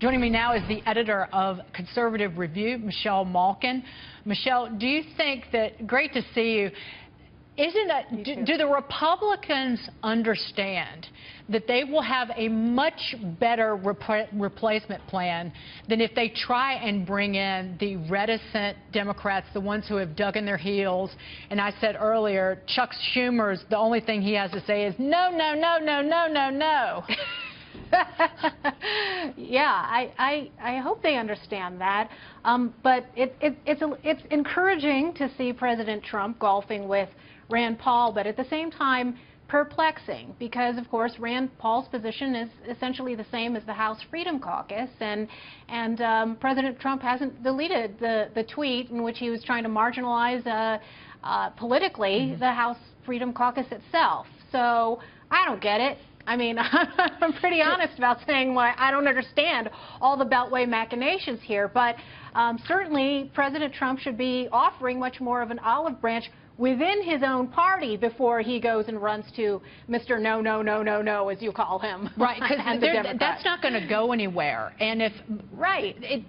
Joining me now is the editor of Conservative Review, Michelle Malkin. Michelle, do you think that, great to see you, do the Republicans understand that they will have a much better replacement plan than if they try and bring in the reticent Democrats, the ones who have dug in their heels? And I said earlier, Chuck Schumer's, the only thing he has to say is no, no, no, no, no, no, no. Yeah, I hope they understand that. But it's encouraging to see President Trump golfing with Rand Paul, but at the same time perplexing, because of course Rand Paul's position is essentially the same as the House Freedom Caucus, and President Trump hasn't deleted the tweet in which he was trying to marginalize politically the House Freedom Caucus itself. So I don't get it. I mean, I'm pretty honest about saying why I don't understand all the Beltway machinations here, but certainly President Trump should be offering much more of an olive branch within his own party before he goes and runs to Mr. No, no, no, no, no, as you call him. Right, because that's not going to go anywhere. And if,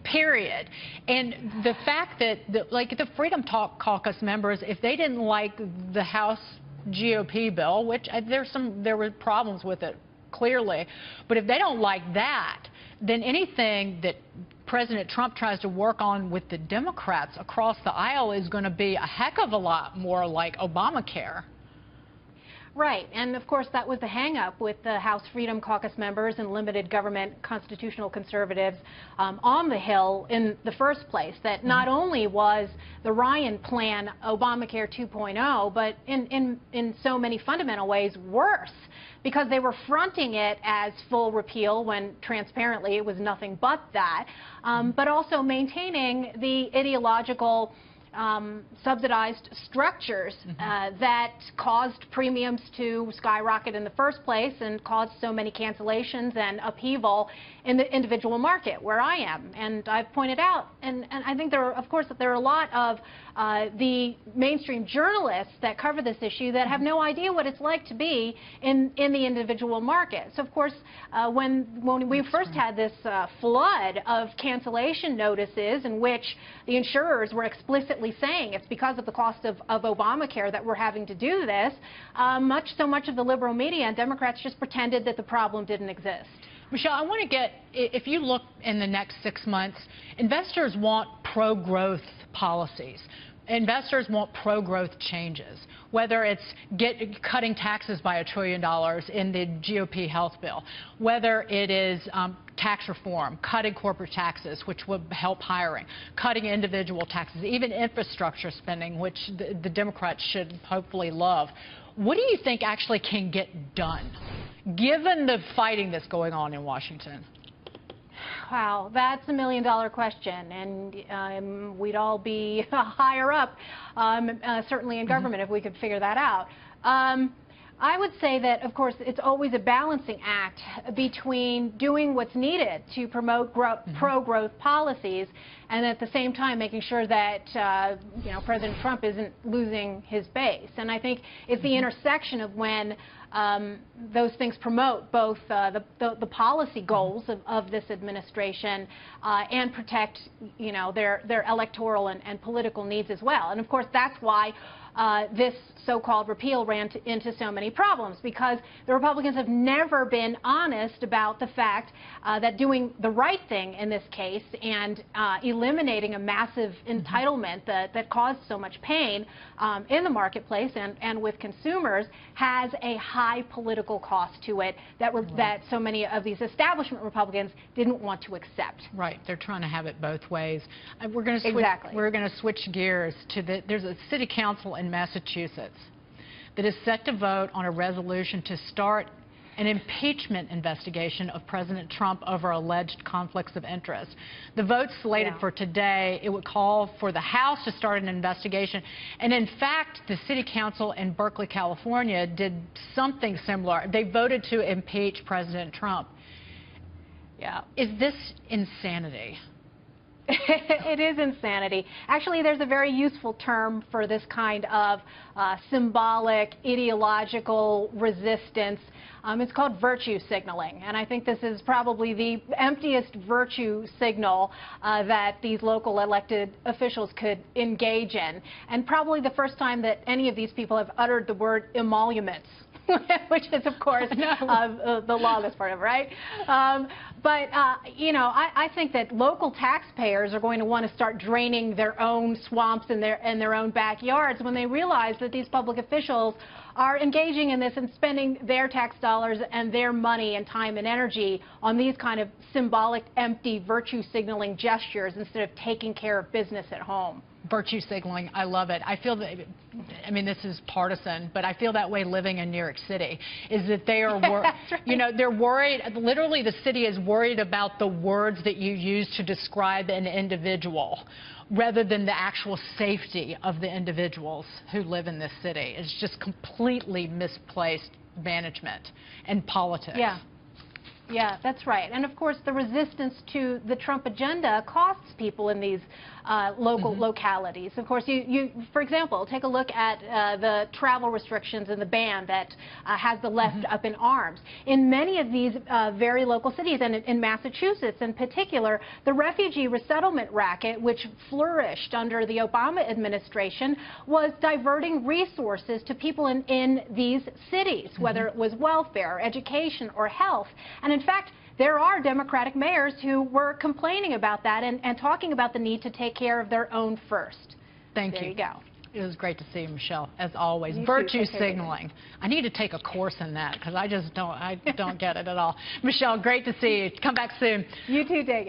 period. And the fact that, like the Freedom Caucus members, if they didn't like the House GOP bill, which there were problems with it, clearly, but if they don't like that, then anything that President Trump tries to work on with the Democrats across the aisle is going to be a heck of a lot more like Obamacare. Right, and of course that was the hang-up with the House Freedom Caucus members and limited government constitutional conservatives on the Hill in the first place, that not only was the Ryan plan Obamacare 2.0, but in so many fundamental ways worse, because they were fronting it as full repeal when transparently it was nothing but that, but also maintaining the ideological subsidized structures that caused premiums to skyrocket in the first place and caused so many cancellations and upheaval in the individual market where I am. And I've pointed out, and I think there are a lot of the mainstream journalists that cover this issue that have no idea what it's like to be in the individual market. So of course, when we first had this flood of cancellation notices in which the insurers were explicitly saying it's because of the cost of Obamacare that we're having to do this, so much of the liberal media and Democrats just pretended that the problem didn't exist. Michelle, I want to get, if you look in the next 6 months, investors want pro-growth policies. Investors want pro-growth changes, whether it's cutting taxes by $1 trillion in the GOP health bill, whether it is tax reform, cutting corporate taxes, which would help hiring, cutting individual taxes, even infrastructure spending, which the Democrats should hopefully love. What do you think actually can get done, given the fighting that's going on in Washington? Wow, that's $1 million question, and we'd all be higher up, certainly in government, if we could figure that out. I would say that, of course, it's always a balancing act between doing what's needed to promote pro-growth policies and at the same time making sure that President Trump isn't losing his base. And I think it's the intersection of when those things promote both the policy goals of this administration and protect their electoral and political needs as well. And of course that's why this so-called repeal ran into so many problems, because the Republicans have never been honest about the fact that doing the right thing in this case and eliminating a massive entitlement that caused so much pain in the marketplace and with consumers has a high political cost to it that so many of these establishment Republicans didn't want to accept. Right, they're trying to have it both ways. We're going to switch gears to there's a city council in Massachusetts that is set to vote on a resolution to start an impeachment investigation of President Trump over alleged conflicts of interest. The vote's slated for today. It would call for the House to start an investigation. And in fact, the city council in Berkeley, California did something similar. They voted to impeach President Trump. Yeah. Is this insanity? It is insanity. Actually, there's a very useful term for this kind of symbolic, ideological resistance. It's called virtue signaling, and I think this is probably the emptiest virtue signal that these local elected officials could engage in, and probably the first time that any of these people have uttered the word emoluments. Which is, of course, the lawless part of it, right? You know, I think that local taxpayers are going to want to start draining their own swamps in their own backyards when they realize that these public officials are engaging in this and spending their tax dollars and their money and time and energy on these kind of symbolic, empty, virtue signaling gestures instead of taking care of business at home. Virtue signaling, I love it. I feel that, I mean, this is partisan, but I feel that way living in New York City, is that they are, Right. You know, they're worried, literally the city is worried about the words that you use to describe an individual rather than the actual safety of the individuals who live in this city. It's just completely misplaced management and politics. Yeah. Yeah, that's right. And of course, the resistance to the Trump agenda costs people in these local localities. Of course, for example, take a look at the travel restrictions and the ban that has the left up in arms. In many of these very local cities, and in Massachusetts in particular, the refugee resettlement racket, which flourished under the Obama administration, was diverting resources to people in these cities, whether it was welfare, education, or health. And in fact, there are Democratic mayors who were complaining about that and talking about the need to take care of their own first. Thank you. There you go. It was great to see you, Michelle, as always. You Virtue too. signaling. I need to take a course in that because I don't get it at all. Michelle, great to see you. Come back soon. You too, Dagan.